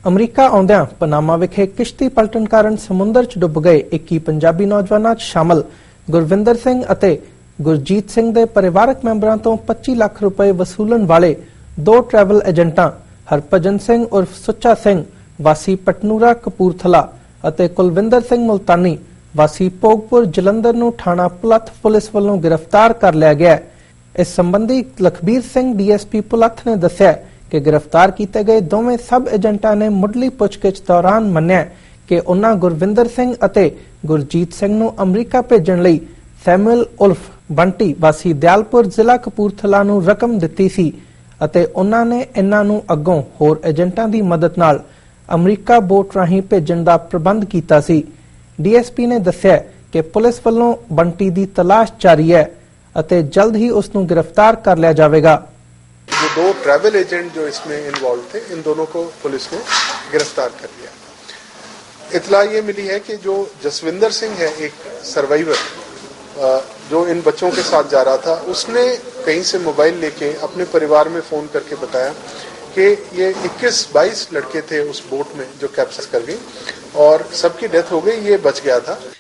America ਆਉਂਦਿਆਂ Panama ਵਿਖੇ ਕਿਸ਼ਤੀ ਪਲਟਣ ਕਾਰਨ ਸਮੁੰਦਰ 'ਚ ਡੁੱਬ ਗਏ 21 ਪੰਜਾਬੀ ਨੌਜਵਾਨਾਂ 'ਚ ਸ਼ਾਮਲ ਗੁਰਵਿੰਦਰ ਸਿੰਘ ਅਤੇ ਗੁਰਜੀਤ ਸਿੰਘ ਦੇ ਪਰਿਵਾਰਕ ਮੈਂਬਰਾਂ ਤੋਂ 25 ਲੱਖ ਰੁਪਏ ਵਸੂਲਣ ਵਾਲੇ ਦੋ ਟਰੈਵਲ ਏਜੰਟਾਂ ਹਰਭਜਨ ਸਿੰਘ ਉਰਫ ਸੁੱਚਾ ਸਿੰਘ ਵਾਸੀ ਪਟਨੂਰਾ ਕਪੂਰਥਲਾ ਅਤੇ ਕੁਲਵਿੰਦਰ ਸਿੰਘ ਮੁਲਤਾਨੀ ਵਾਸੀ ਭੋਗਪੁਰ ਜਲੰਧਰ ਨੂੰ ਥਾਣਾ ਪੁਲੱਥ ਪੁਲਿਸ ਵੱਲੋਂ ਗ੍ਰਿਫਤਾਰ ਕਰ ਲਿਆ ਗਿਆ ਹੈ। ਇਸ ਸੰਬੰਧੀ ਲਖਬੀਰ ਸਿੰਘ ਡੀਐਸਪੀ ਪੁਲੱਥ ਨੇ ਦੱਸਿਆ ਕਿ ਗ੍ਰਿਫਤਾਰ ਕੀਤੇ ਗਏ ਦੋਵੇਂ ਸਬ ਏਜੰਟਾਂ ਨੇ ਮੁੱਢਲੀ ਪੁੱਛਗਿੱਛ ਦੌਰਾਨ ਮੰਨਿਆ ਕਿ ਉਹਨਾਂ ਗੁਰਵਿੰਦਰ ਸਿੰਘ ਅਤੇ ਗੁਰਜੀਤ ਸਿੰਘ ਨੂੰ ਅਮਰੀਕਾ ਭੇਜਣ ਲਈ ਸੈਮੂਅਲ ਉਲਫ ਬੰਟੀ ਵਾਸੀ ਦਿਆਲਪੁਰ ਜ਼ਿਲ੍ਹਾ ਕਪੂਰਥਲਾ ਨੂੰ ਰਕਮ ਦਿੱਤੀ ਸੀ ਅਤੇ ਉਹਨਾਂ ਨੇ ਇਹਨਾਂ ਨੂੰ ਅੱਗੋਂ ਹੋਰ ਏਜੰਟਾਂ ਦੀ ਮਦਦ ਨਾਲ ਅਮਰੀਕਾ ਬੋਟ ਰਾਹੀਂ ਭੇਜਣ ਦਾ ਪ੍ਰਬੰਧ ਕੀਤਾ ਸੀ। ਡੀਐਸਪੀ ਨੇ ਦੱਸਿਆ ਕਿ ਪੁਲਿਸ ਵੱਲੋਂ ਬੰਟੀ ਦੀ ਤਲਾਸ਼ ਜਾਰੀ ਹੈ ਅਤੇ ਜਲਦ ही उसको गिरफ्तार कर लिया जाएगा। जो दो ट्रैवल एजेंट जो इसमें इन्वॉल्व थे, इन दोनों को पुलिस ने गिरफ्तार कर लिया। इतला ये मिली है कि जो जसविंदर सिंह है, एक सर्वाइवर जो इन बच्चों के साथ जा रहा था, उसने कहीं से मोबाइल लेके अपने परिवार में फ़ोन करके बताया कि ये 21-22 लड़के थे उस बोट में जो कैप्चर कर गई और सबकी डेथ हो गई, ये बच गया था।